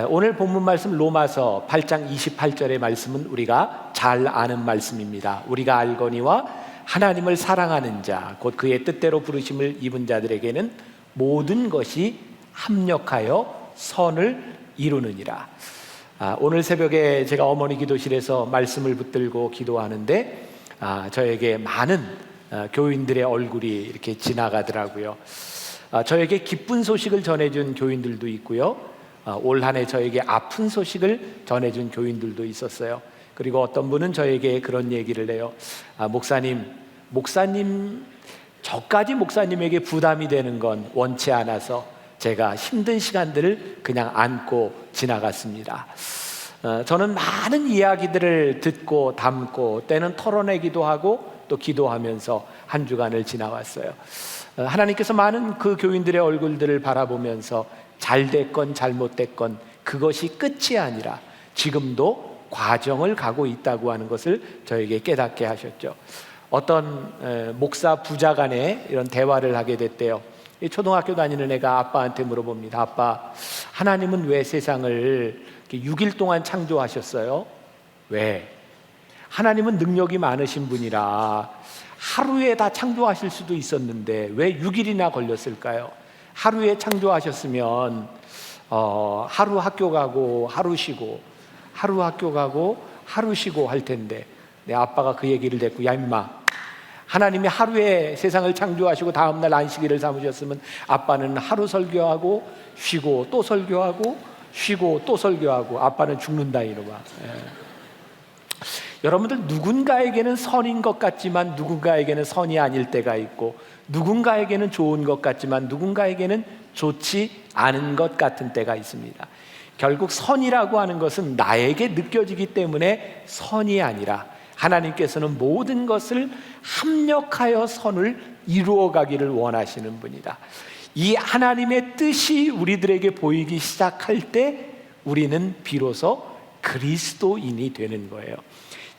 오늘 본문 말씀 로마서 8장 28절의 말씀은 우리가 잘 아는 말씀입니다. 우리가 알거니와 하나님을 사랑하는 자, 곧 그의 뜻대로 부르심을 입은 자들에게는 모든 것이 합력하여 선을 이루느니라. 오늘 새벽에 제가 어머니 기도실에서 말씀을 붙들고 기도하는데 저에게 많은 교인들의 얼굴이 이렇게 지나가더라고요. 저에게 기쁜 소식을 전해준 교인들도 있고요, 올 한 해 저에게 아픈 소식을 전해준 교인들도 있었어요. 그리고 어떤 분은 저에게 그런 얘기를 해요. 목사님 저까지 목사님에게 부담이 되는 건 원치 않아서 제가 힘든 시간들을 그냥 안고 지나갔습니다. 저는 많은 이야기들을 듣고 담고 때는 털어내기도 하고 또 기도하면서 한 주간을 지나왔어요. 하나님께서 많은 그 교인들의 얼굴들을 바라보면서 잘됐건 잘못됐건 그것이 끝이 아니라 지금도 과정을 가고 있다고 하는 것을 저에게 깨닫게 하셨죠. 어떤 목사 부자 간에 이런 대화를 하게 됐대요. 초등학교 다니는 애가 아빠한테 물어봅니다. 아빠, 하나님은 왜 세상을 6일 동안 창조하셨어요? 왜? 하나님은 능력이 많으신 분이라 하루에 다 창조하실 수도 있었는데 왜 6일이나 걸렸을까요? 하루에 창조하셨으면 하루 학교 가고 하루 쉬고, 하루 학교 가고 하루 쉬고 할 텐데, 내 아빠가 그 얘기를 듣고, 야 임마, 하나님이 하루에 세상을 창조하시고 다음날 안식일을 삼으셨으면 아빠는 하루 설교하고 쉬고 또 설교하고 쉬고 또 설교하고 아빠는 죽는다 이놈아. 여러분들, 누군가에게는 선인 것 같지만 누군가에게는 선이 아닐 때가 있고, 누군가에게는 좋은 것 같지만 누군가에게는 좋지 않은 것 같은 때가 있습니다. 결국 선이라고 하는 것은 나에게 느껴지기 때문에 선이 아니라 하나님께서는 모든 것을 합력하여 선을 이루어 가기를 원하시는 분이다. 이 하나님의 뜻이 우리들에게 보이기 시작할 때 우리는 비로소 그리스도인이 되는 거예요.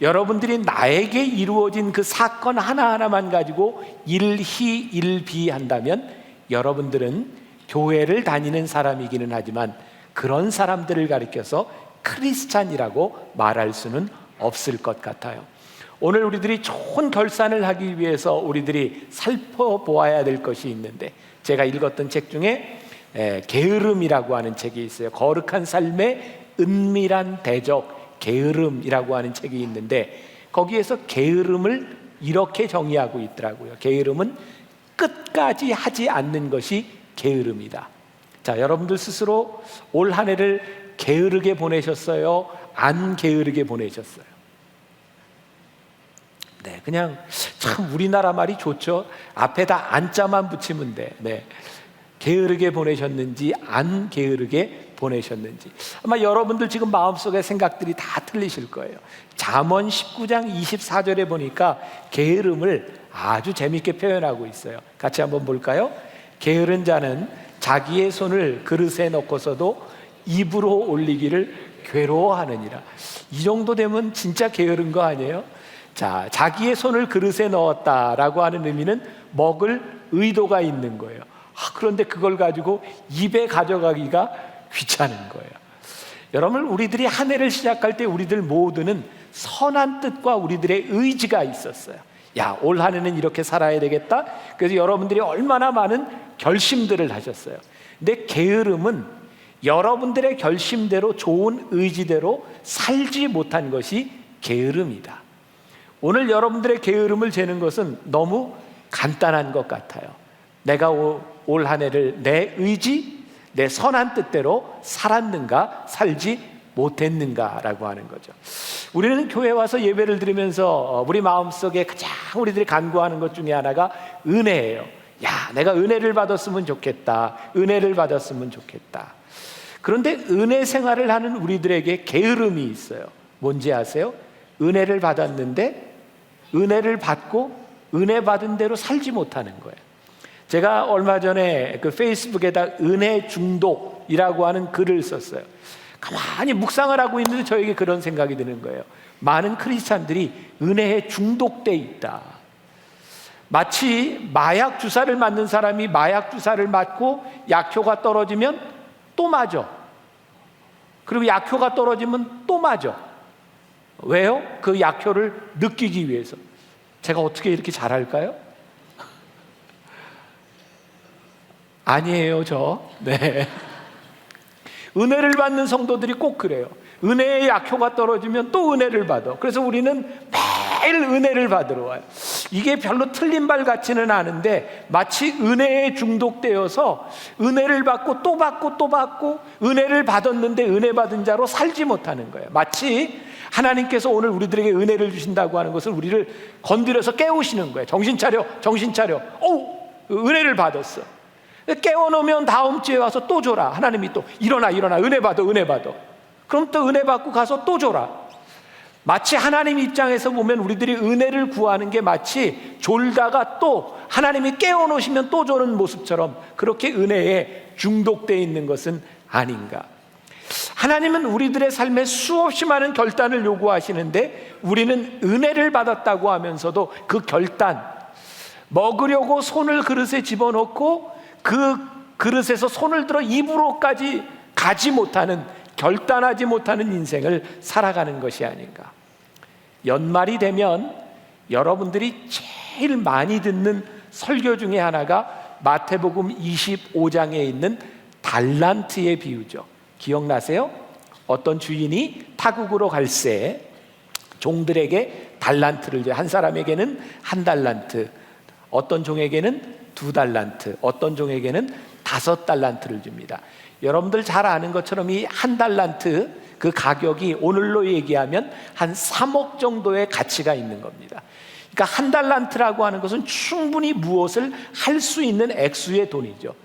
여러분들이 나에게 이루어진 그 사건 하나하나만 가지고 일희일비한다면 여러분들은 교회를 다니는 사람이기는 하지만 그런 사람들을 가리켜서 크리스찬이라고 말할 수는 없을 것 같아요. 오늘 우리들이 좋은 결산을 하기 위해서 우리들이 살펴보아야 될 것이 있는데, 제가 읽었던 책 중에 게으름이라고 하는 책이 있어요. 거룩한 삶의 은밀한 대적 게으름이라고 하는 책이 있는데, 거기에서 게으름을 이렇게 정의하고 있더라고요. 게으름은 끝까지 하지 않는 것이 게으름이다. 자, 여러분들 스스로 올 한 해를 게으르게 보내셨어요? 안 게으르게 보내셨어요? 네, 그냥 참 우리나라 말이 좋죠. 앞에다 안자만 붙이면 돼. 네, 게으르게 보내셨는지 안 게으르게 보내셨는지. 아마 여러분들 지금 마음속에 생각들이 다 틀리실 거예요. 잠언 19장 24절에 보니까 게으름을 아주 재밌게 표현하고 있어요. 같이 한번 볼까요? 게으른 자는 자기의 손을 그릇에 넣고서도 입으로 올리기를 괴로워하느니라. 이 정도 되면 진짜 게으른 거 아니에요? 자, 자기의 손을 그릇에 넣었다라고 하는 의미는 먹을 의도가 있는 거예요. 그런데 그걸 가지고 입에 가져가기가 귀찮은 거예요. 여러분, 우리들이 한 해를 시작할 때 우리들 모두는 선한 뜻과 우리들의 의지가 있었어요. 야, 올 한 해는 이렇게 살아야 되겠다. 그래서 여러분들이 얼마나 많은 결심들을 하셨어요. 근데 게으름은 여러분들의 결심대로, 좋은 의지대로 살지 못한 것이 게으름이다. 오늘 여러분들의 게으름을 재는 것은 너무 간단한 것 같아요. 내가 올 한 해를 내 의지, 내 선한 뜻대로 살았는가, 살지 못했는가라고 하는 거죠. 우리는 교회 와서 예배를 드리면서 우리 마음속에 가장 우리들이 간구하는 것 중에 하나가 은혜예요. 야, 내가 은혜를 받았으면 좋겠다. 은혜를 받았으면 좋겠다. 그런데 은혜 생활을 하는 우리들에게 게으름이 있어요. 뭔지 아세요? 은혜를 받았는데 은혜를 받고 은혜 받은 대로 살지 못하는 거예요. 제가 얼마 전에 그 페이스북에다 은혜 중독이라고 하는 글을 썼어요. 가만히 묵상을 하고 있는데 저에게 그런 생각이 드는 거예요. 많은 크리스찬들이 은혜에 중독돼 있다. 마치 마약 주사를 맞는 사람이 마약 주사를 맞고 약효가 떨어지면 또 맞아. 그리고 약효가 떨어지면 또 맞아. 왜요? 그 약효를 느끼기 위해서. 제가 어떻게 이렇게 잘할까요? 아니에요, 저. 네. 은혜를 받는 성도들이 꼭 그래요. 은혜의 약효가 떨어지면 또 은혜를 받아. 그래서 우리는 매일 은혜를 받으러 와요. 이게 별로 틀린 말 같지는 않은데 마치 은혜에 중독되어서 은혜를 받고 또 받고 또 받고 은혜를 받았는데 은혜 받은 자로 살지 못하는 거예요. 마치 하나님께서 오늘 우리들에게 은혜를 주신다고 하는 것을 우리를 건드려서 깨우시는 거예요. 정신 차려, 정신 차려. 은혜를 받았어. 깨워놓으면 다음 주에 와서 또 줘라. 하나님이 또 일어나 은혜 받아, 은혜 받아. 그럼 또 은혜 받고 가서 또 줘라. 마치 하나님 입장에서 보면 우리들이 은혜를 구하는 게 마치 졸다가 또 하나님이 깨워놓으시면 또 주는 모습처럼 그렇게 은혜에 중독되어 있는 것은 아닌가. 하나님은 우리들의 삶에 수없이 많은 결단을 요구하시는데 우리는 은혜를 받았다고 하면서도 그 결단, 먹으려고 손을 그릇에 집어넣고 그 그릇에서 손을 들어 입으로까지 가지 못하는, 결단하지 못하는 인생을 살아가는 것이 아닌가. 연말이 되면 여러분들이 제일 많이 듣는 설교 중에 하나가 마태복음 25장에 있는 달란트의 비유죠. 기억나세요? 어떤 주인이 타국으로 갈새 종들에게 달란트를 줘요. 한 사람에게는 1달란트, 어떤 종에게는 2달란트, 어떤 종에게는 5달란트를 줍니다. 여러분들 잘 아는 것처럼 이 1달란트 그 가격이 오늘로 얘기하면 한 3억 정도의 가치가 있는 겁니다. 그러니까 1달란트라고 하는 것은 충분히 무엇을 할 수 있는 액수의 돈이죠.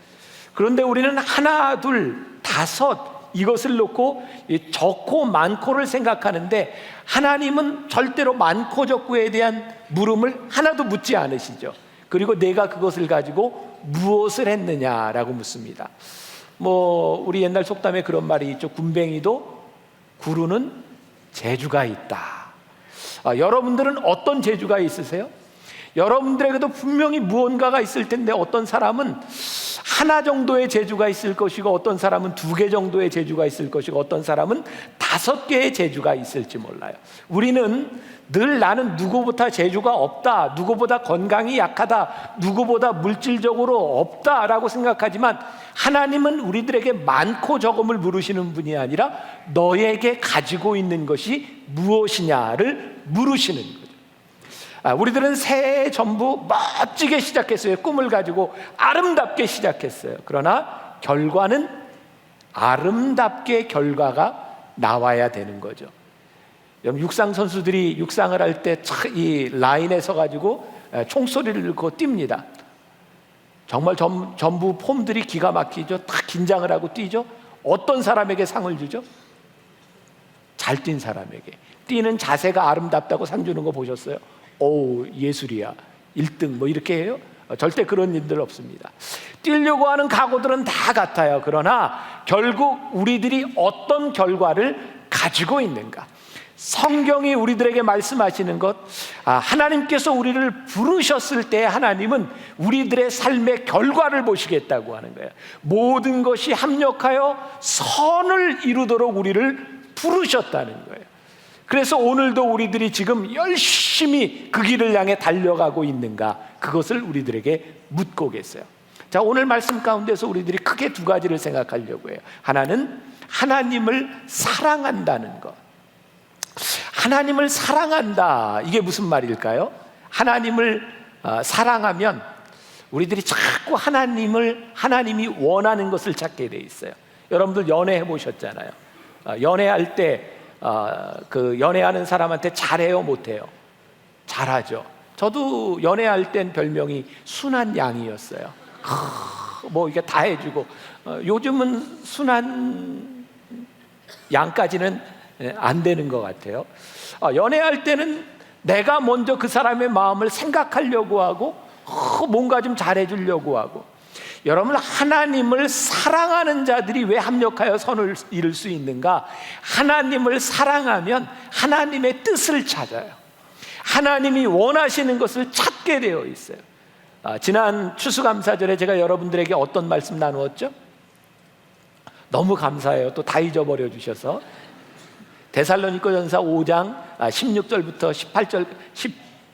그런데 우리는 하나, 둘, 5 이것을 놓고 적고 많고를 생각하는데 하나님은 절대로 많고 적고에 대한 물음을 하나도 묻지 않으시죠. 그리고 내가 그것을 가지고 무엇을 했느냐라고 묻습니다. 우리 옛날 속담에 그런 말이 있죠. 군뱅이도 구르는 재주가 있다. 여러분들은 어떤 재주가 있으세요? 여러분들에게도 분명히 무언가가 있을 텐데 어떤 사람은 하나 정도의 재주가 있을 것이고 어떤 사람은 2개 정도의 재주가 있을 것이고 어떤 사람은 5개의 재주가 있을지 몰라요. 우리는 늘 나는 누구보다 재주가 없다, 누구보다 건강이 약하다, 누구보다 물질적으로 없다라고 생각하지만 하나님은 우리들에게 많고 적음을 물으시는 분이 아니라 너에게 가지고 있는 것이 무엇이냐를 물으시는 거죠. 우리들은 새해 전부 멋지게 시작했어요. 꿈을 가지고 아름답게 시작했어요. 그러나 결과는 아름답게 결과가 나와야 되는 거죠. 여러분, 육상 선수들이 육상을 할 때 이 라인에 서가지고 총소리를 넣고 뜁니다. 정말 전부 폼들이 기가 막히죠. 다 긴장을 하고 뛰죠. 어떤 사람에게 상을 주죠? 잘 뛴 사람에게. 뛰는 자세가 아름답다고 상 주는 거 보셨어요? 오, 예술이야, 1등 이렇게 해요? 절대 그런 일들 없습니다. 뛰려고 하는 각오들은 다 같아요. 그러나 결국 우리들이 어떤 결과를 가지고 있는가, 성경이 우리들에게 말씀하시는 것, 하나님께서 우리를 부르셨을 때 하나님은 우리들의 삶의 결과를 보시겠다고 하는 거예요. 모든 것이 합력하여 선을 이루도록 우리를 부르셨다는 거예요. 그래서 오늘도 우리들이 지금 열심히 그 길을 향해 달려가고 있는가, 그것을 우리들에게 묻고 계세요. 자, 오늘 말씀 가운데서 우리들이 크게 2가지를 생각하려고 해요. 하나는 하나님을 사랑한다는 것. 하나님을 사랑한다, 이게 무슨 말일까요? 하나님을 사랑하면 우리들이 자꾸 하나님이 원하는 것을 찾게 돼 있어요. 여러분들 연애해 보셨잖아요. 연애할 때 그 연애하는 사람한테 잘해요, 못해요? 잘하죠. 저도 연애할 땐 별명이 순한 양이었어요. 이게 다 해주고, 요즘은 순한 양까지는 안 되는 것 같아요. 연애할 때는 내가 먼저 그 사람의 마음을 생각하려고 하고 뭔가 좀 잘해주려고 하고. 여러분, 하나님을 사랑하는 자들이 왜 합력하여 선을 이룰 수 있는가? 하나님을 사랑하면 하나님의 뜻을 찾아요. 하나님이 원하시는 것을 찾게 되어 있어요. 지난 추수감사절에 제가 여러분들에게 어떤 말씀 나누었죠? 너무 감사해요. 또 다 잊어버려 주셔서. 데살로니가전서 5장 16절부터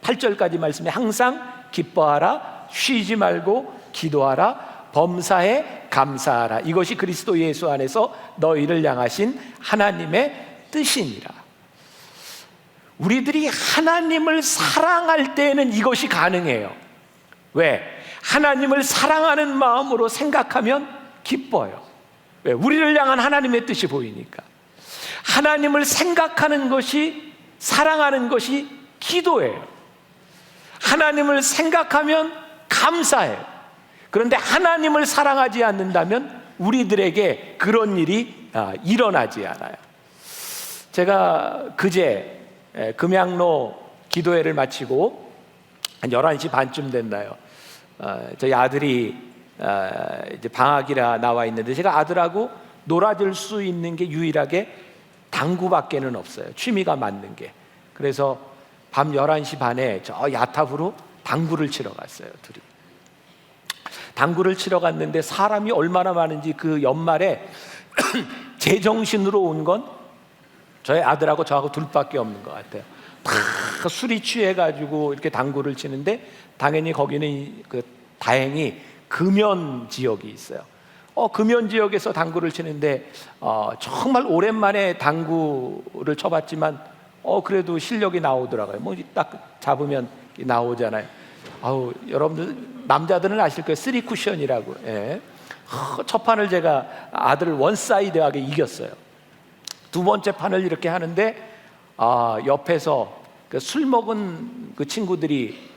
18절까지 말씀에 항상 기뻐하라, 쉬지 말고 기도하라, 범사에 감사하라. 이것이 그리스도 예수 안에서 너희를 향하신 하나님의 뜻이니라. 우리들이 하나님을 사랑할 때에는 이것이 가능해요. 왜? 하나님을 사랑하는 마음으로 생각하면 기뻐요. 왜? 우리를 향한 하나님의 뜻이 보이니까. 하나님을 생각하는 것이, 사랑하는 것이 기도예요. 하나님을 생각하면 감사해요. 그런데 하나님을 사랑하지 않는다면 우리들에게 그런 일이 일어나지 않아요. 제가 그제 금양로 기도회를 마치고 한 11시 반쯤 됐나요? 저희 아들이 이제 방학이라 나와 있는데, 제가 아들하고 놀아줄 수 있는 게 유일하게 당구밖에는 없어요. 취미가 맞는 게. 그래서 밤 11시 반에 저 야탑으로 당구를 치러 갔어요, 둘이. 당구를 치러 갔는데 사람이 얼마나 많은지, 그 연말에 제정신으로 온 건 저희 아들하고 저하고 둘밖에 없는 것 같아요. 다 술이 취해가지고 이렇게 당구를 치는데, 당연히 거기는 다행히 금연 지역이 있어요. 금연 지역에서 당구를 치는데 정말 오랜만에 당구를 쳐봤지만 그래도 실력이 나오더라고요. 뭐 딱 잡으면 나오잖아요. 여러분들 남자들은 아실 거예요. 3쿠션이라고. 예. 첫 판을 제가 아들을 원사이드하게 이겼어요. 두 번째 판을 이렇게 하는데 옆에서 술 먹은 그 친구들이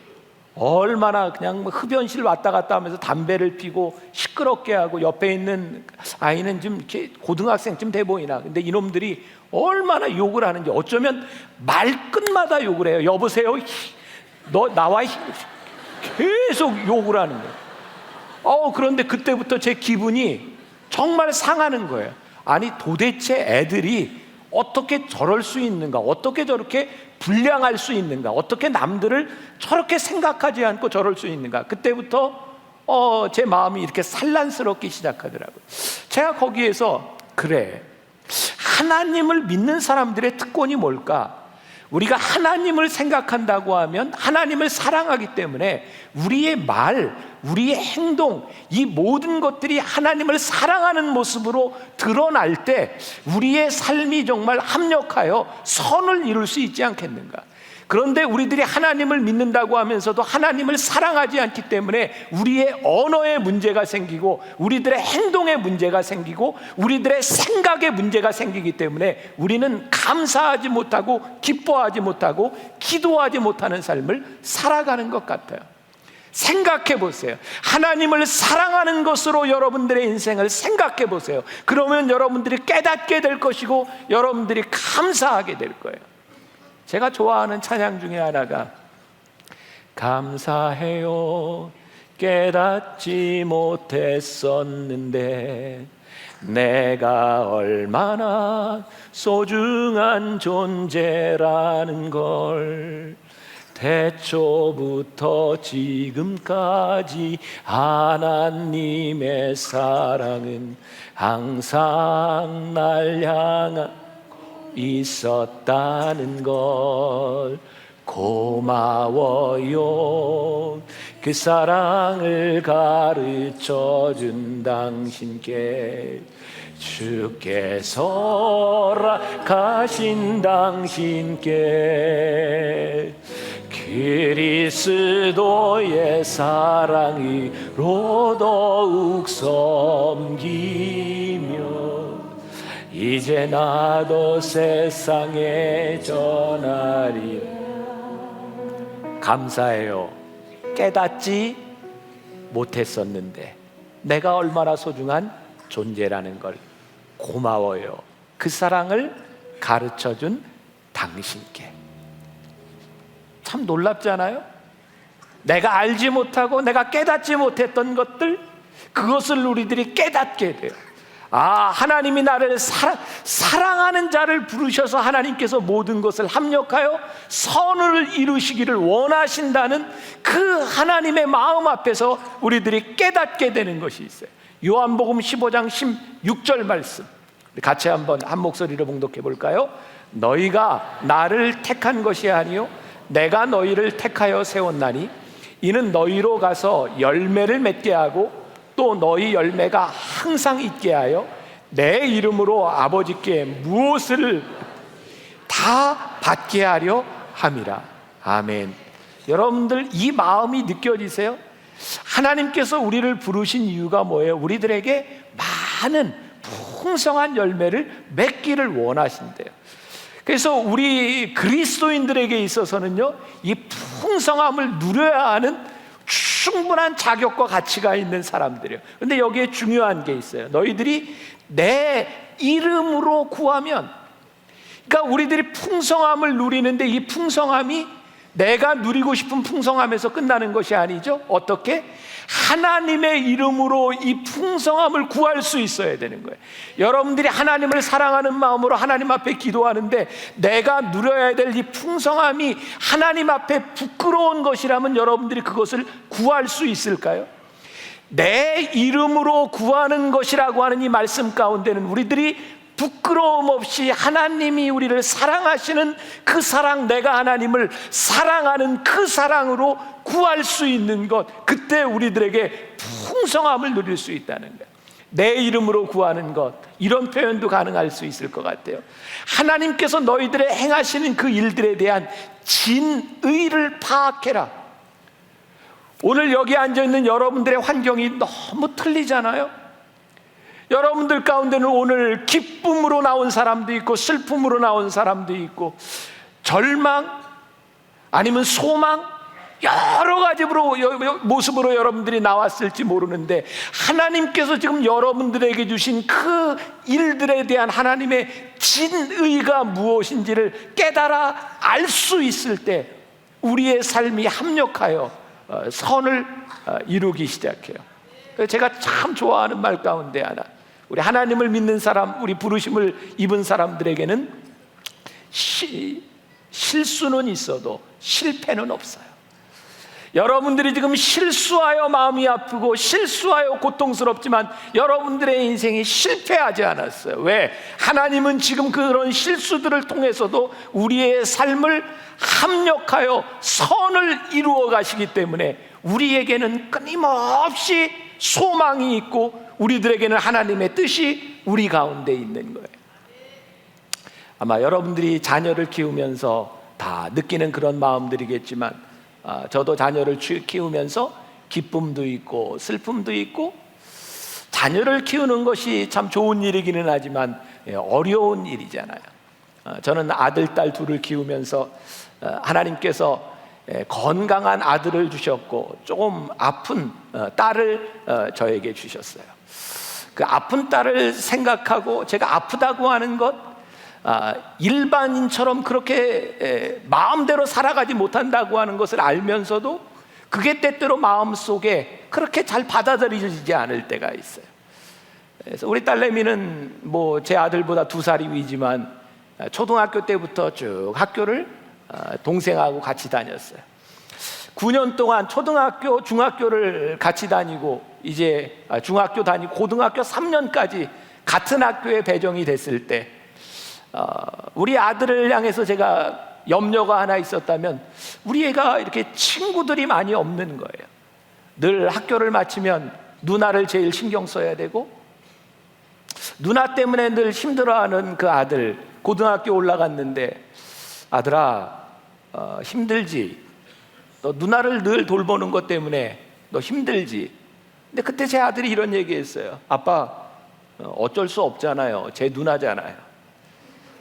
얼마나 그냥 흡연실 왔다 갔다 하면서 담배를 피고 시끄럽게 하고, 옆에 있는 아이는 좀 고등학생쯤 돼 보이나. 근데 이놈들이 얼마나 욕을 하는지, 어쩌면 말끝마다 욕을 해요. 여보세요, 너 나와, 계속 욕을 하는 거예요. 그런데 그때부터 제 기분이 정말 상하는 거예요. 아니, 도대체 애들이 어떻게 저럴 수 있는가? 어떻게 저렇게 불량할 수 있는가? 어떻게 남들을 저렇게 생각하지 않고 저럴 수 있는가? 그때부터 제 마음이 이렇게 산란스럽기 시작하더라고요. 제가 거기에서, 그래, 하나님을 믿는 사람들의 특권이 뭘까? 우리가 하나님을 생각한다고 하면 하나님을 사랑하기 때문에 우리의 말, 우리의 행동, 이 모든 것들이 하나님을 사랑하는 모습으로 드러날 때 우리의 삶이 정말 합력하여 선을 이룰 수 있지 않겠는가? 그런데 우리들이 하나님을 믿는다고 하면서도 하나님을 사랑하지 않기 때문에 우리의 언어에 문제가 생기고, 우리들의 행동에 문제가 생기고, 우리들의 생각에 문제가 생기기 때문에 우리는 감사하지 못하고 기뻐하지 못하고 기도하지 못하는 삶을 살아가는 것 같아요. 생각해 보세요. 하나님을 사랑하는 것으로 여러분들의 인생을 생각해 보세요. 그러면 여러분들이 깨닫게 될 것이고 여러분들이 감사하게 될 거예요. 제가 좋아하는 찬양 중에 하나가 감사해요, 깨닫지 못했었는데 내가 얼마나 소중한 존재라는 걸, 태초부터 지금까지 하나님의 사랑은 항상 날 향하고 있었다는 걸 고마워요. 그 사랑을 가르쳐준 당신께, 주께서 가신 당신께 그리스도의 사랑으로 더욱 섬기며 이제 나도 세상에 전하리. 감사해요. 깨닫지 못했었는데 내가 얼마나 소중한 존재라는 걸 고마워요. 그 사랑을 가르쳐준 당신께. 참 놀랍잖아요. 내가 알지 못하고 내가 깨닫지 못했던 것들, 그것을 우리들이 깨닫게 돼요. 하나님이 나를 사랑하는 자를 부르셔서 하나님께서 모든 것을 합력하여 선을 이루시기를 원하신다는 그 하나님의 마음 앞에서 우리들이 깨닫게 되는 것이 있어요. 요한복음 15장 16절 말씀 같이 한번 한 목소리로 봉독해 볼까요? 너희가 나를 택한 것이 아니요 내가 너희를 택하여 세웠나니 이는 너희로 가서 열매를 맺게 하고 또 너희 열매가 항상 있게 하여 내 이름으로 아버지께 무엇을 다 받게 하려 함이라. 아멘. 여러분들 이 마음이 느껴지세요? 하나님께서 우리를 부르신 이유가 뭐예요? 우리들에게 많은 풍성한 열매를 맺기를 원하신대요. 그래서 우리 그리스도인들에게 있어서는요, 이 풍성함을 누려야 하는 충분한 자격과 가치가 있는 사람들이에요. 근데 여기에 중요한 게 있어요. 너희들이 내 이름으로 구하면, 그러니까 우리들이 풍성함을 누리는데 이 풍성함이 내가 누리고 싶은 풍성함에서 끝나는 것이 아니죠. 어떻게? 하나님의 이름으로 이 풍성함을 구할 수 있어야 되는 거예요. 여러분들이 하나님을 사랑하는 마음으로 하나님 앞에 기도하는데 내가 누려야 될 이 풍성함이 하나님 앞에 부끄러운 것이라면 여러분들이 그것을 구할 수 있을까요? 내 이름으로 구하는 것이라고 하는 이 말씀 가운데는 우리들이 부끄러움 없이 하나님이 우리를 사랑하시는 그 사랑, 내가 하나님을 사랑하는 그 사랑으로 구할 수 있는 것, 그때 우리들에게 풍성함을 누릴 수 있다는 거예요. 내 이름으로 구하는 것, 이런 표현도 가능할 수 있을 것 같아요. 하나님께서 너희들의 행하시는 그 일들에 대한 진의를 파악해라. 오늘 여기 앉아있는 여러분들의 환경이 너무 틀리잖아요. 여러분들 가운데는 오늘 기쁨으로 나온 사람도 있고 슬픔으로 나온 사람도 있고 절망 아니면 소망 여러 가지 모습으로 여러분들이 나왔을지 모르는데 하나님께서 지금 여러분들에게 주신 그 일들에 대한 하나님의 진의가 무엇인지를 깨달아 알 수 있을 때 우리의 삶이 합력하여 선을 이루기 시작해요. 제가 참 좋아하는 말 가운데 하나, 우리 하나님을 믿는 사람, 우리 부르심을 입은 사람들에게는 실수는 있어도 실패는 없어요. 여러분들이 지금 실수하여 마음이 아프고 실수하여 고통스럽지만 여러분들의 인생이 실패하지 않았어요. 왜? 하나님은 지금 그런 실수들을 통해서도 우리의 삶을 합력하여 선을 이루어 가시기 때문에 우리에게는 끊임없이 소망이 있고 우리들에게는 하나님의 뜻이 우리 가운데 있는 거예요. 아마 여러분들이 자녀를 키우면서 다 느끼는 그런 마음들이겠지만 저도 자녀를 키우면서 기쁨도 있고 슬픔도 있고 자녀를 키우는 것이 참 좋은 일이기는 하지만 어려운 일이잖아요. 저는 아들, 딸 둘을 키우면서 하나님께서 건강한 아들을 주셨고 조금 아픈 딸을 저에게 주셨어요. 그 아픈 딸을 생각하고 제가 아프다고 하는 것, 일반인처럼 그렇게 마음대로 살아가지 못한다고 하는 것을 알면서도 그게 때때로 마음속에 그렇게 잘 받아들여지지 않을 때가 있어요. 그래서 우리 딸내미는 뭐 제 아들보다 2살이 위지만 초등학교 때부터 쭉 학교를 동생하고 같이 다녔어요. 9년 동안 초등학교, 중학교를 같이 다니고 이제 중학교 다니고 고등학교 3년까지 같은 학교에 배정이 됐을 때 우리 아들을 향해서 제가 염려가 하나 있었다면 우리 애가 이렇게 친구들이 많이 없는 거예요. 늘 학교를 마치면 누나를 제일 신경 써야 되고 누나 때문에 늘 힘들어하는 그 아들, 고등학교 올라갔는데 아들아 힘들지? 너 누나를 늘 돌보는 것 때문에 너 힘들지? 근데 그때 제 아들이 이런 얘기했어요. 아빠 어쩔 수 없잖아요. 제 누나잖아요.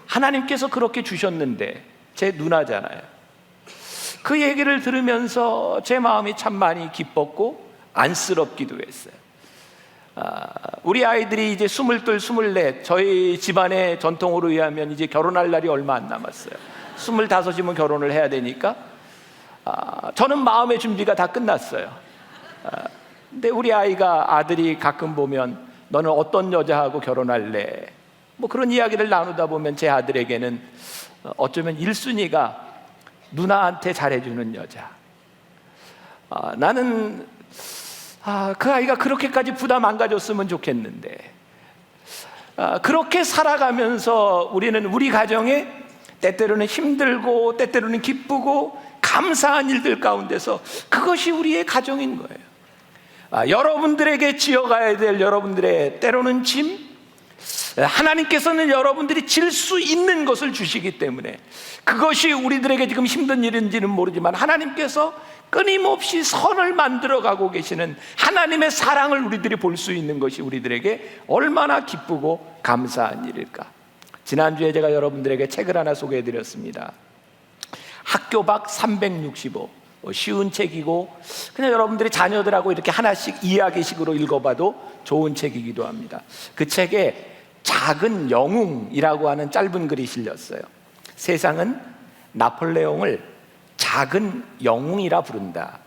하나님께서 그렇게 주셨는데 제 누나잖아요. 그 얘기를 들으면서 제 마음이 참 많이 기뻤고 안쓰럽기도 했어요. 우리 아이들이 이제 22, 24, 저희 집안의 전통으로 의하면 이제 결혼할 날이 얼마 안 남았어요. 25이면 결혼을 해야 되니까 저는 마음의 준비가 다 끝났어요. 근데 우리 아들이 가끔 보면 너는 어떤 여자하고 결혼할래? 뭐 그런 이야기를 나누다 보면 제 아들에게는 어쩌면 1순위가 누나한테 잘해주는 여자. 나는 그 아이가 그렇게까지 부담 안 가졌으면 좋겠는데, 그렇게 살아가면서 우리는 우리 가정에 때때로는 힘들고 때때로는 기쁘고 감사한 일들 가운데서 그것이 우리의 가정인 거예요. 여러분들에게 지어가야 될 여러분들의 때로는 짐, 하나님께서는 여러분들이 질 수 있는 것을 주시기 때문에 그것이 우리들에게 지금 힘든 일인지는 모르지만 하나님께서 끊임없이 선을 만들어가고 계시는 하나님의 사랑을 우리들이 볼 수 있는 것이 우리들에게 얼마나 기쁘고 감사한 일일까. 지난주에 제가 여러분들에게 책을 하나 소개해드렸습니다. 학교 밖 365, 쉬운 책이고 그냥 여러분들이 자녀들하고 이렇게 하나씩 이야기식으로 읽어봐도 좋은 책이기도 합니다. 그 책에 작은 영웅이라고 하는 짧은 글이 실렸어요. 세상은 나폴레옹을 작은 영웅이라 부른다.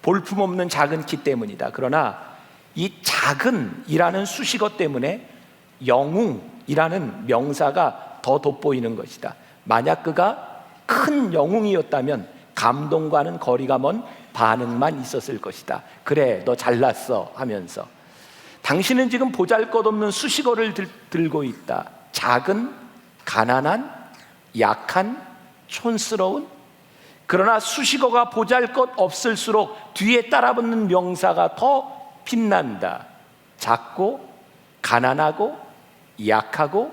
볼품없는 작은 키 때문이다. 그러나 이 작은이라는 수식어 때문에 영웅이라는 명사가 더 돋보이는 것이다. 만약 그가 큰 영웅이었다면 감동과는 거리가 먼 반응만 있었을 것이다. 그래, 너 잘났어 하면서 당신은 지금 보잘것없는 수식어를 들고 있다. 작은, 가난한, 약한, 촌스러운. 그러나 수식어가 보잘것없을수록 뒤에 따라붙는 명사가 더 빛난다. 작고, 가난하고, 약하고,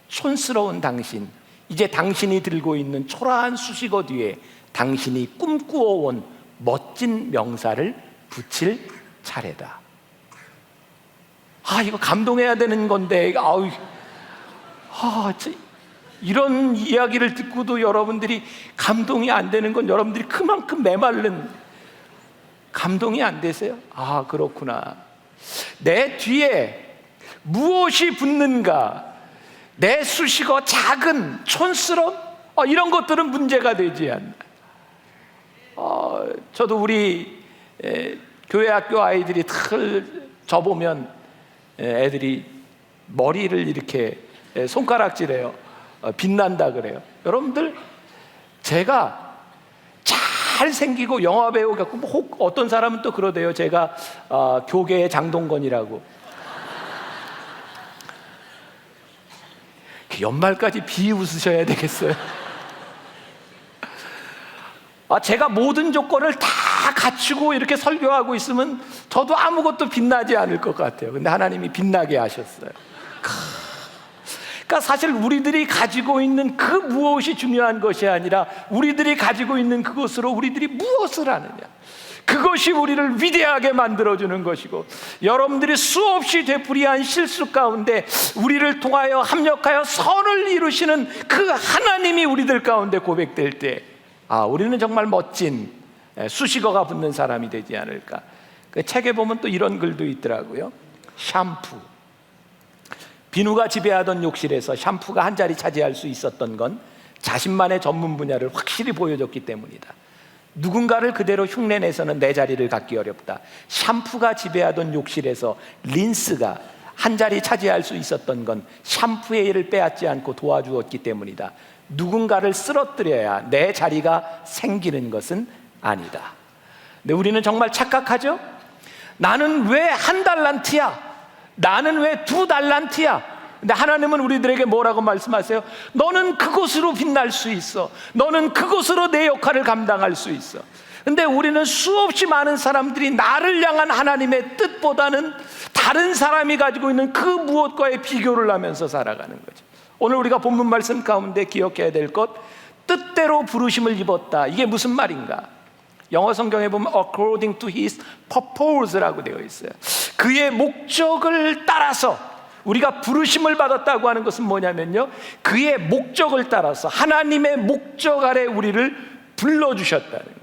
촌스러운 당신. 이제 당신이 들고 있는 초라한 수식어 뒤에 당신이 꿈꾸어온 멋진 명사를 붙일 차례다. 이거 감동해야 되는 건데, 이런 이야기를 듣고도 여러분들이 감동이 안 되는 건 여러분들이 그만큼 메마른 감동이 안 되세요? 그렇구나. 내 뒤에 무엇이 붙는가? 내 수식어 작은, 촌스러움? 이런 것들은 문제가 되지 않나. 저도 우리 교회 학교 아이들이 저보면 애들이 머리를 이렇게 손가락질해요. 빛난다 그래요. 여러분들, 제가 잘생기고 영화배우 같고 혹 어떤 사람은 또 그러대요. 제가 교계의 장동건이라고. 연말까지 비웃으셔야 되겠어요. 제가 모든 조건을 다 갖추고 이렇게 설교하고 있으면 저도 아무것도 빛나지 않을 것 같아요. 근데 하나님이 빛나게 하셨어요. 그러니까 사실 우리들이 가지고 있는 그 무엇이 중요한 것이 아니라 우리들이 가지고 있는 그것으로 우리들이 무엇을 하느냐, 그것이 우리를 위대하게 만들어주는 것이고, 여러분들이 수없이 되풀이한 실수 가운데 우리를 통하여 합력하여 선을 이루시는 그 하나님이 우리들 가운데 고백될 때 우리는 정말 멋진 수식어가 붙는 사람이 되지 않을까. 그 책에 보면 또 이런 글도 있더라고요. 샴푸. 비누가 지배하던 욕실에서 샴푸가 한 자리 차지할 수 있었던 건 자신만의 전문 분야를 확실히 보여줬기 때문이다. 누군가를 그대로 흉내내서는 내 자리를 갖기 어렵다. 샴푸가 지배하던 욕실에서 린스가 한 자리 차지할 수 있었던 건 샴푸의 일을 빼앗지 않고 도와주었기 때문이다. 누군가를 쓰러뜨려야 내 자리가 생기는 것은 아니다. 근데 우리는 정말 착각하죠? 나는 왜 1달란트야? 나는 왜 2달란트야? 근데 하나님은 우리들에게 뭐라고 말씀하세요? 너는 그것으로 빛날 수 있어. 너는 그것으로 내 역할을 감당할 수 있어. 근데 우리는 수없이 많은 사람들이 나를 향한 하나님의 뜻보다는 다른 사람이 가지고 있는 그 무엇과의 비교를 하면서 살아가는 거죠. 오늘 우리가 본문 말씀 가운데 기억해야 될 것, 뜻대로 부르심을 입었다. 이게 무슨 말인가? 영어 성경에 보면 according to his purpose라고 되어 있어요. 그의 목적을 따라서 우리가 부르심을 받았다고 하는 것은 뭐냐면요, 그의 목적을 따라서 하나님의 목적 아래 우리를 불러주셨다는 거예요.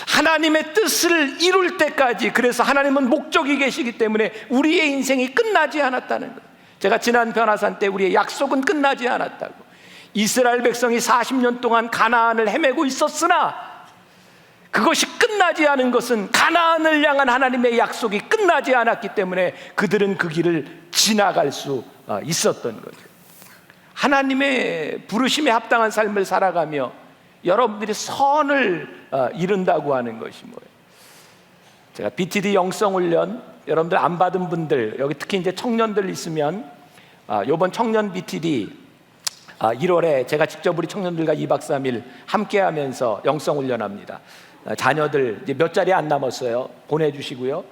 하나님의 뜻을 이룰 때까지. 그래서 하나님은 목적이 계시기 때문에 우리의 인생이 끝나지 않았다는 거예요. 제가 지난 변화산 때 우리의 약속은 끝나지 않았다고. 이스라엘 백성이 40년 동안 가나안을 헤매고 있었으나 그것이 끝나지 않은 것은 가나안을 향한 하나님의 약속이 끝나지 않았기 때문에 그들은 그 길을 지나갈 수 있었던 거죠. 하나님의 부르심에 합당한 삶을 살아가며 여러분들이 선을 이룬다고 하는 것이 뭐예요? 제가 BTD 영성훈련 여러분들 안 받은 분들, 여기 특히 이제 청년들 있으면 이번 청년 BTD 1월에 제가 직접 우리 청년들과 2박 3일 함께하면서 영성훈련합니다. 자녀들 이제 몇 자리 안 남았어요. 보내주시고요.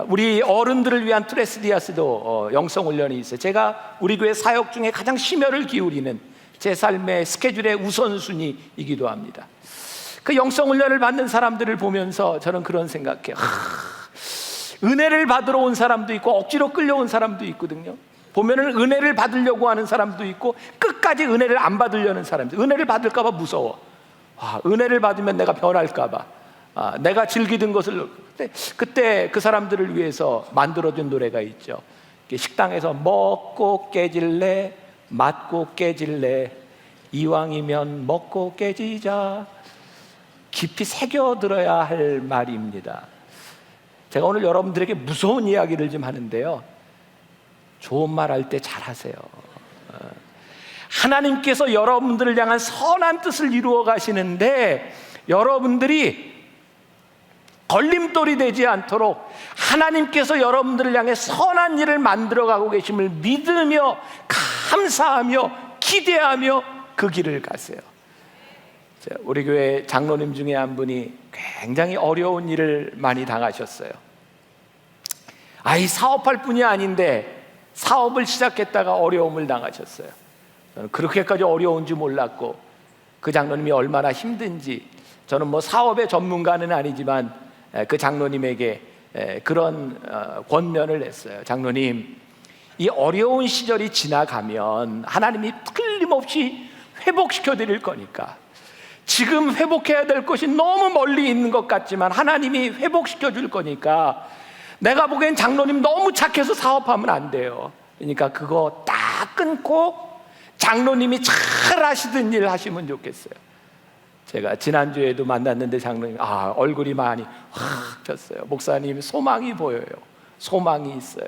우리 어른들을 위한 트레스디아스도 영성훈련이 있어요. 제가 우리 교회 사역 중에 가장 심혈을 기울이는 제 삶의 스케줄의 우선순위이기도 합니다. 그 영성훈련을 받는 사람들을 보면서 저는 그런 생각해요. 은혜를 받으러 온 사람도 있고 억지로 끌려온 사람도 있거든요. 보면은 은혜를 받으려고 하는 사람도 있고 끝까지 은혜를 안 받으려는 사람들. 은혜를 받을까 봐 무서워. 은혜를 받으면 내가 변할까 봐, 내가 즐기던 것을. 그때 그 사람들을 위해서 만들어준 노래가 있죠. 식당에서 먹고 깨질래, 맞고 깨질래, 이왕이면 먹고 깨지자. 깊이 새겨들어야 할 말입니다. 제가 오늘 여러분들에게 무서운 이야기를 좀 하는데요, 좋은 말 할 때 잘하세요. 하나님께서 여러분들을 향한 선한 뜻을 이루어 가시는데 여러분들이 걸림돌이 되지 않도록 하나님께서 여러분들을 향해 선한 일을 만들어가고 계심을 믿으며 감사하며 기대하며 그 길을 가세요. 우리 교회 장로님 중에 한 분이 굉장히 어려운 일을 많이 당하셨어요. 사업할 뿐이 아닌데 사업을 시작했다가 어려움을 당하셨어요. 저는 그렇게까지 어려운 줄 몰랐고 그 장로님이 얼마나 힘든지, 저는 뭐 사업의 전문가는 아니지만 그 장로님에게 그런 권면을 했어요. 장로님, 이 어려운 시절이 지나가면 하나님이 틀림없이 회복시켜 드릴 거니까, 지금 회복해야 될 것이 너무 멀리 있는 것 같지만 하나님이 회복시켜 줄 거니까 내가 보기엔 장로님 너무 착해서 사업하면 안 돼요. 그러니까 그거 딱 끊고 장로님이 잘 하시던 일 하시면 좋겠어요. 제가 지난주에도 만났는데 장로님 얼굴이 많이 확 폈어요. 목사님, 소망이 보여요. 소망이 있어요.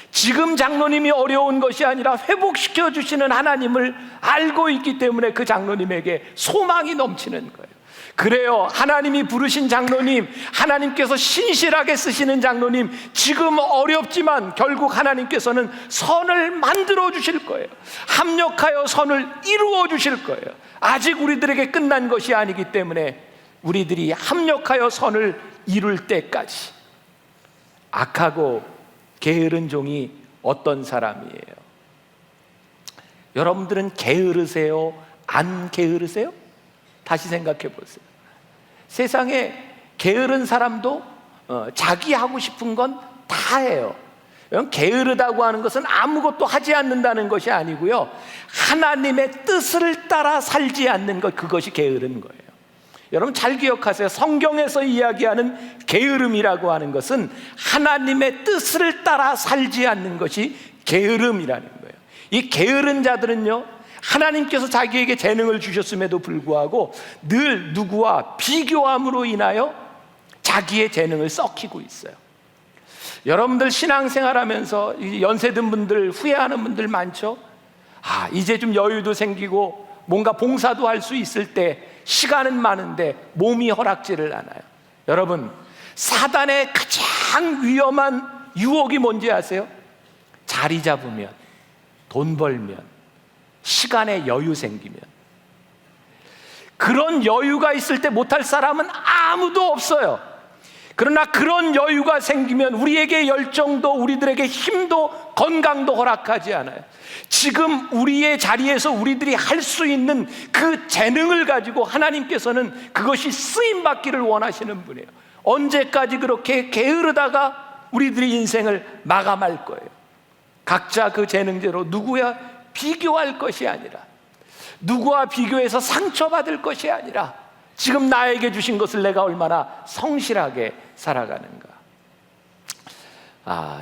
지금 장로님이 어려운 것이 아니라 회복시켜 주시는 하나님을 알고 있기 때문에 그 장로님에게 소망이 넘치는 거예요. 그래요, 하나님이 부르신 장로님, 하나님께서 신실하게 쓰시는 장로님, 지금 어렵지만 결국 하나님께서는 선을 만들어 주실 거예요. 합력하여 선을 이루어 주실 거예요. 아직 우리들에게 끝난 것이 아니기 때문에 우리들이 합력하여 선을 이룰 때까지. 악하고 게으른 종이 어떤 사람이에요? 여러분들은 게으르세요? 안 게으르세요? 다시 생각해 보세요. 세상에 게으른 사람도 자기 하고 싶은 건 다 해요. 게으르다고 하는 것은 아무것도 하지 않는다는 것이 아니고요, 하나님의 뜻을 따라 살지 않는 것, 그것이 게으른 거예요. 여러분 잘 기억하세요. 성경에서 이야기하는 게으름이라고 하는 것은 하나님의 뜻을 따라 살지 않는 것이 게으름이라는 거예요. 이 게으른 자들은요, 하나님께서 자기에게 재능을 주셨음에도 불구하고 늘 누구와 비교함으로 인하여 자기의 재능을 썩히고 있어요. 여러분들 신앙생활하면서 연세든 분들, 후회하는 분들 많죠? 이제 좀 여유도 생기고 뭔가 봉사도 할 수 있을 때 시간은 많은데 몸이 허락지를 않아요. 여러분, 사단의 가장 위험한 유혹이 뭔지 아세요? 자리 잡으면, 돈 벌면, 시간에 여유 생기면. 그런 여유가 있을 때 못할 사람은 아무도 없어요. 그러나 그런 여유가 생기면 우리에게 열정도, 우리들에게 힘도, 건강도 허락하지 않아요. 지금 우리의 자리에서 우리들이 할 수 있는 그 재능을 가지고 하나님께서는 그것이 쓰임받기를 원하시는 분이에요. 언제까지 그렇게 게으르다가 우리들의 인생을 마감할 거예요? 각자 그 재능대로 누구야 비교할 것이 아니라, 누구와 비교해서 상처받을 것이 아니라 지금 나에게 주신 것을 내가 얼마나 성실하게 살아가는가.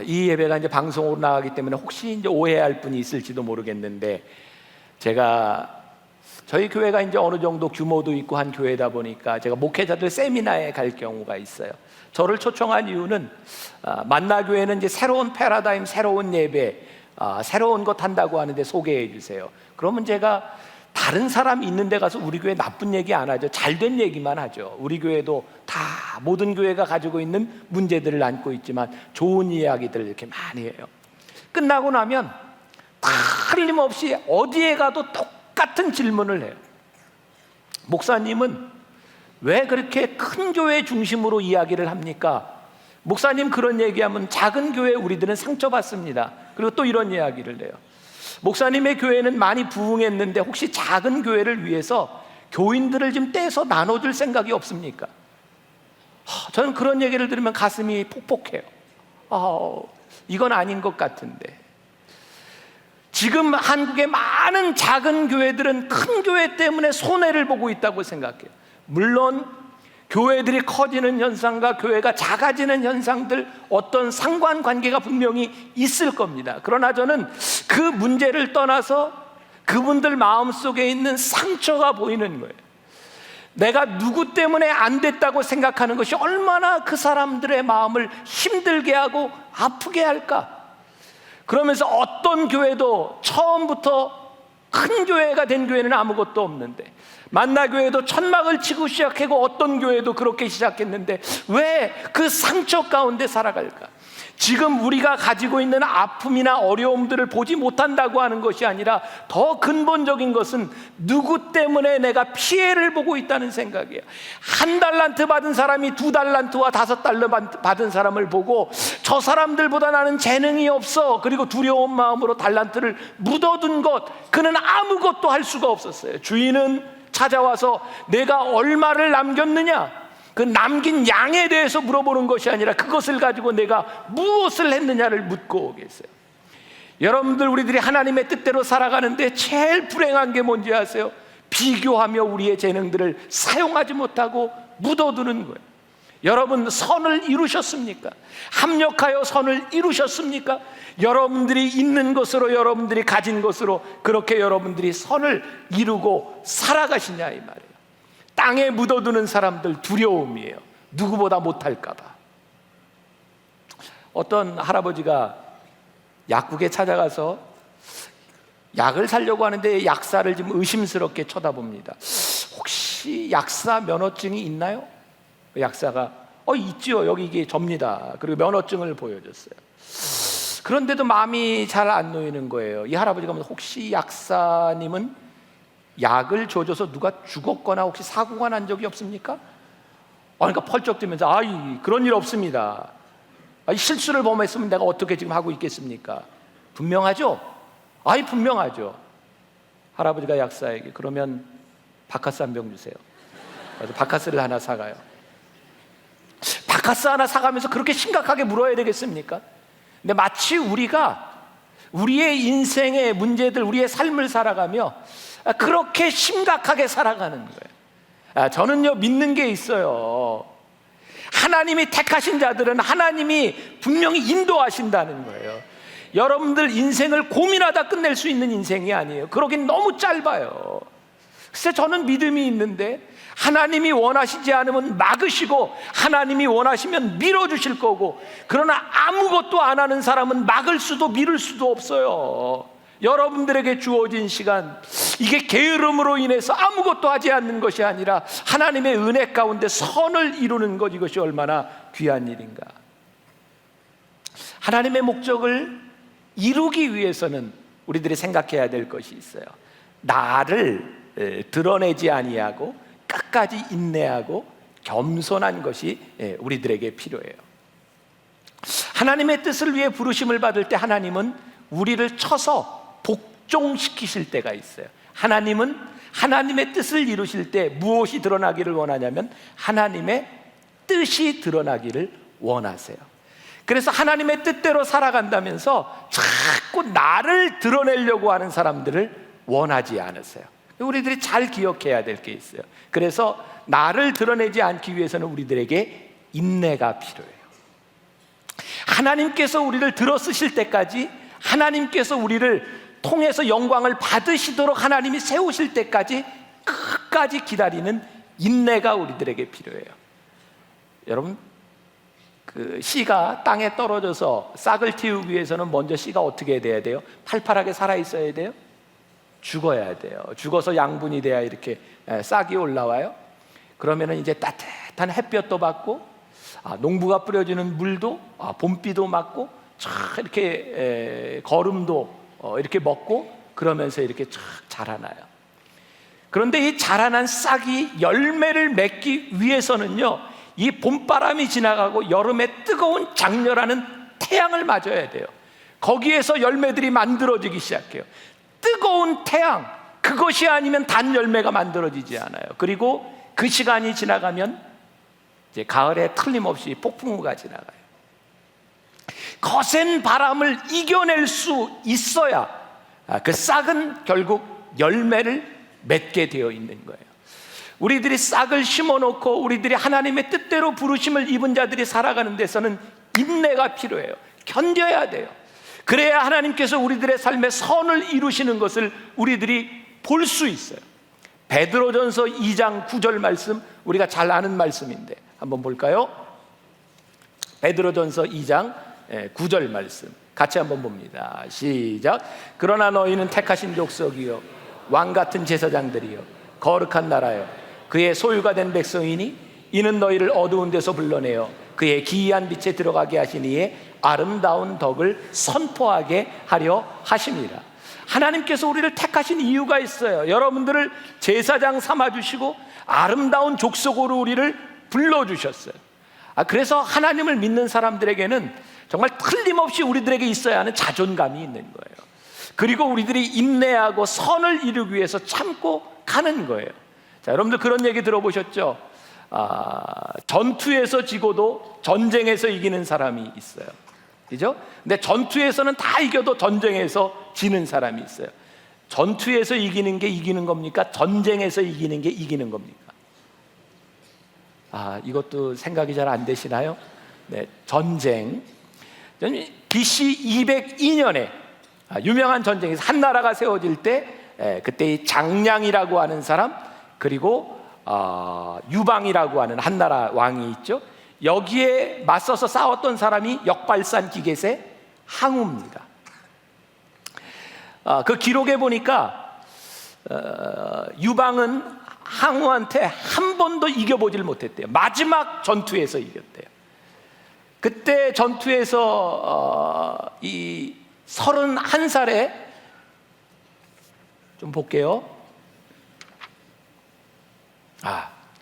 이 예배가 이제 방송으로 나가기 때문에 혹시 이제 오해할 분이 있을지도 모르겠는데, 제가 저희 교회가 이제 어느 정도 규모도 있고 한 교회다 보니까 제가 목회자들 세미나에 갈 경우가 있어요. 저를 초청한 이유는 만나교회는 이제 새로운 패러다임, 새로운 예배, 새로운 것 한다고 하는데 소개해 주세요. 그러면 제가 다른 사람이 있는 데 가서 우리 교회 나쁜 얘기 안 하죠. 잘된 얘기만 하죠. 우리 교회도 다 모든 교회가 가지고 있는 문제들을 안고 있지만 좋은 이야기들을 이렇게 많이 해요. 끝나고 나면 틀림없이 어디에 가도 똑같은 질문을 해요. 목사님은 왜 그렇게 큰 교회 중심으로 이야기를 합니까? 목사님 그런 얘기하면 작은 교회 우리들은 상처받습니다. 그리고 또 이런 이야기를 해요. 목사님의 교회는 많이 부흥했는데 혹시 작은 교회를 위해서 교인들을 좀 떼서 나눠줄 생각이 없습니까? 저는 그런 얘기를 들으면 가슴이 폭폭해요. 이건 아닌 것 같은데. 지금 한국의 많은 작은 교회들은 큰 교회 때문에 손해를 보고 있다고 생각해요. 물론 교회들이 커지는 현상과 교회가 작아지는 현상들 어떤 상관관계가 분명히 있을 겁니다. 그러나 저는 그 문제를 떠나서 그분들 마음속에 있는 상처가 보이는 거예요. 내가 누구 때문에 안 됐다고 생각하는 것이 얼마나 그 사람들의 마음을 힘들게 하고 아프게 할까? 그러면서 어떤 교회도 처음부터 큰 교회가 된 교회는 아무것도 없는데, 만나교회도 천막을 치고 시작하고 어떤 교회도 그렇게 시작했는데 왜 그 상처 가운데 살아갈까? 지금 우리가 가지고 있는 아픔이나 어려움들을 보지 못한다고 하는 것이 아니라 더 근본적인 것은 누구 때문에 내가 피해를 보고 있다는 생각이에요. 1달란트 받은 사람이 2달란트와 5달러 받은 사람을 보고 저 사람들보다 나는 재능이 없어, 그리고 두려운 마음으로 달란트를 묻어둔 것, 그는 아무것도 할 수가 없었어요. 주인은 찾아와서 내가 얼마를 남겼느냐, 그 남긴 양에 대해서 물어보는 것이 아니라 그것을 가지고 내가 무엇을 했느냐를 묻고 오겠어요. 여러분들, 우리들이 하나님의 뜻대로 살아가는데 제일 불행한 게 뭔지 아세요? 비교하며 우리의 재능들을 사용하지 못하고 묻어두는 거예요. 여러분, 선을 이루셨습니까? 합력하여 선을 이루셨습니까? 여러분들이 있는 것으로, 여러분들이 가진 것으로 그렇게 여러분들이 선을 이루고 살아가시냐 이 말이에요. 땅에 묻어두는 사람들 두려움이에요. 누구보다 못할까 봐. 어떤 할아버지가 약국에 찾아가서 약을 사려고 하는데 약사를 좀 의심스럽게 쳐다봅니다. 혹시 약사 면허증이 있나요? 약사가 있지요, 여기 이게 접니다. 그리고 면허증을 보여줬어요. 그런데도 마음이 잘 안 놓이는 거예요. 이 할아버지가 혹시 약사님은 약을 줘줘서 누가 죽었거나 혹시 사고가 난 적이 없습니까? 그러니까 펄쩍 뛰면서 그런 일 없습니다. 실수를 범했으면 내가 어떻게 지금 하고 있겠습니까? 분명하죠? 분명하죠. 할아버지가 약사에게 그러면 바카스 한 병 주세요. 그래서 바카스를 하나 사가요. 바카스 하나 사가면서 그렇게 심각하게 물어야 되겠습니까? 근데 마치 우리가 우리의 인생의 문제들, 우리의 삶을 살아가며 그렇게 심각하게 살아가는 거예요. 저는요, 믿는 게 있어요. 하나님이 택하신 자들은 하나님이 분명히 인도하신다는 거예요. 여러분들 인생을 고민하다 끝낼 수 있는 인생이 아니에요. 그러긴 너무 짧아요. 글쎄, 저는 믿음이 있는데 하나님이 원하시지 않으면 막으시고 하나님이 원하시면 밀어주실 거고, 그러나 아무것도 안 하는 사람은 막을 수도 미룰 수도 없어요. 여러분들에게 주어진 시간, 이게 게으름으로 인해서 아무것도 하지 않는 것이 아니라 하나님의 은혜 가운데 선을 이루는 것, 이것이 얼마나 귀한 일인가. 하나님의 목적을 이루기 위해서는 우리들이 생각해야 될 것이 있어요. 나를 드러내지 아니하고 끝까지 인내하고 겸손한 것이 우리들에게 필요해요. 하나님의 뜻을 위해 부르심을 받을 때 하나님은 우리를 쳐서 복종시키실 때가 있어요. 하나님은 하나님의 뜻을 이루실 때 무엇이 드러나기를 원하냐면 하나님의 뜻이 드러나기를 원하세요. 그래서 하나님의 뜻대로 살아간다면서 자꾸 나를 드러내려고 하는 사람들을 원하지 않으세요. 우리들이 잘 기억해야 될 게 있어요. 그래서 나를 드러내지 않기 위해서는 우리들에게 인내가 필요해요. 하나님께서 우리를 들어 쓰실 때까지, 하나님께서 우리를 통해서 영광을 받으시도록 하나님이 세우실 때까지 끝까지 기다리는 인내가 우리들에게 필요해요. 여러분, 그 씨가 땅에 떨어져서 싹을 틔우기 위해서는 먼저 씨가 어떻게 돼야 돼요? 팔팔하게 살아 있어야 돼요? 죽어야 돼요. 죽어서 양분이 돼야 이렇게 싹이 올라와요. 그러면은 이제 따뜻한 햇볕도 받고, 농부가 뿌려주는 물도, 봄비도 맞고, 쫙 이렇게 거름도 이렇게 먹고, 그러면서 이렇게 쫙 자라나요. 그런데 이 자라난 싹이 열매를 맺기 위해서는요, 이 봄바람이 지나가고 여름에 뜨거운 장렬하는 태양을 맞아야 돼요. 거기에서 열매들이 만들어지기 시작해요. 뜨거운 태양, 그것이 아니면 단 열매가 만들어지지 않아요. 그리고 그 시간이 지나가면 이제 가을에 틀림없이 폭풍우가 지나가요. 거센 바람을 이겨낼 수 있어야 그 싹은 결국 열매를 맺게 되어 있는 거예요. 우리들이 싹을 심어놓고 우리들이 하나님의 뜻대로 부르심을 입은 자들이 살아가는 데서는 인내가 필요해요. 견뎌야 돼요. 그래야 하나님께서 우리들의 삶에 선을 이루시는 것을 우리들이 볼 수 있어요. 베드로전서 2장 9절 말씀, 우리가 잘 아는 말씀인데 한번 볼까요? 베드로전서 2장 9절 말씀 같이 한번 봅니다. 시작. 그러나 너희는 택하신 족속이요 왕같은 제사장들이요 거룩한 나라요 그의 소유가 된 백성이니 이는 너희를 어두운 데서 불러내어 그의 기이한 빛에 들어가게 하시니에 아름다운 덕을 선포하게 하려 하심이라. 하나님께서 우리를 택하신 이유가 있어요. 여러분들을 제사장 삼아주시고 아름다운 족속으로 우리를 불러주셨어요. 그래서 하나님을 믿는 사람들에게는 정말 틀림없이 우리들에게 있어야 하는 자존감이 있는 거예요. 그리고 우리들이 인내하고 선을 이루기 위해서 참고 가는 거예요. 자, 여러분들 그런 얘기 들어보셨죠? 전투에서 지고도 전쟁에서 이기는 사람이 있어요. 그죠? 근데 전투에서는 다 이겨도 전쟁에서 지는 사람이 있어요. 전투에서 이기는 게 이기는 겁니까? 전쟁에서 이기는 게 이기는 겁니까? 이것도 생각이 잘 안 되시나요? 네, 전쟁. BC 202년에 유명한 전쟁에서 한 나라가 세워질 때 그때 이 장량이라고 하는 사람, 그리고 유방이라고 하는 한 나라 왕이 있죠. 여기에 맞서서 싸웠던 사람이 역발산 기계세 항우입니다. 그 기록에 보니까 유방은 항우한테 한 번도 이겨보질 못했대요. 마지막 전투에서 이겼대요. 그때 전투에서 이 31살에 좀 볼게요.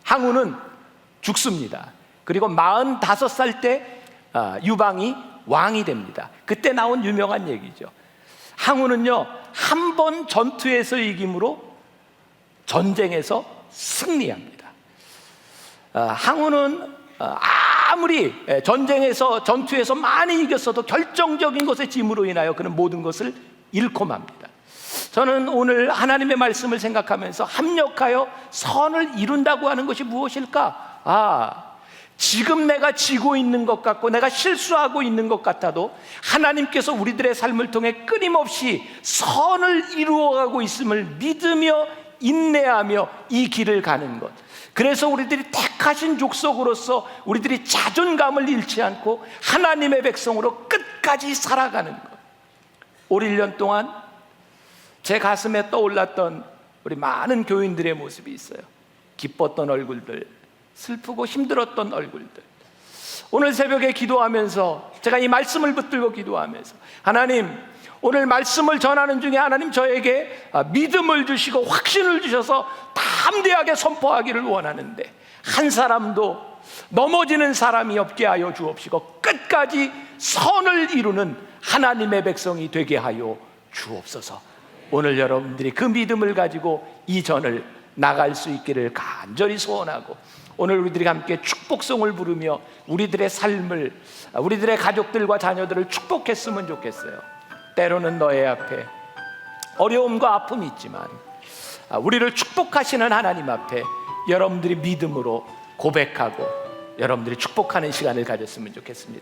항우는 죽습니다. 그리고 45살 때 유방이 왕이 됩니다. 그때 나온 유명한 얘기죠. 항우는요, 한 번 전투에서 이김으로 전쟁에서 승리합니다. 항우는 아무리 전투에서 많이 이겼어도 결정적인 것의 짐으로 인하여 그는 모든 것을 잃고 맙니다. 저는 오늘 하나님의 말씀을 생각하면서 합력하여 선을 이룬다고 하는 것이 무엇일까? 지금 내가 지고 있는 것 같고 내가 실수하고 있는 것 같아도 하나님께서 우리들의 삶을 통해 끊임없이 선을 이루어가고 있음을 믿으며 인내하며 이 길을 가는 것. 그래서 우리들이 택하신 족속으로서 우리들이 자존감을 잃지 않고 하나님의 백성으로 끝까지 살아가는 것. 올 1년 동안 제 가슴에 떠올랐던 우리 많은 교인들의 모습이 있어요. 기뻤던 얼굴들, 슬프고 힘들었던 얼굴들. 오늘 새벽에 기도하면서 제가 이 말씀을 붙들고 기도하면서 하나님, 오늘 말씀을 전하는 중에 하나님 저에게 믿음을 주시고 확신을 주셔서 담대하게 선포하기를 원하는데 한 사람도 넘어지는 사람이 없게 하여 주옵시고 끝까지 선을 이루는 하나님의 백성이 되게 하여 주옵소서. 오늘 여러분들이 그 믿음을 가지고 이 전을 나갈 수 있기를 간절히 소원하고 오늘 우리들이 함께 축복송을 부르며 우리들의 삶을, 우리들의 가족들과 자녀들을 축복했으면 좋겠어요. 때로는 너의 앞에 어려움과 아픔이 있지만 우리를 축복하시는 하나님 앞에 여러분들이 믿음으로 고백하고 여러분들이 축복하는 시간을 가졌으면 좋겠습니다.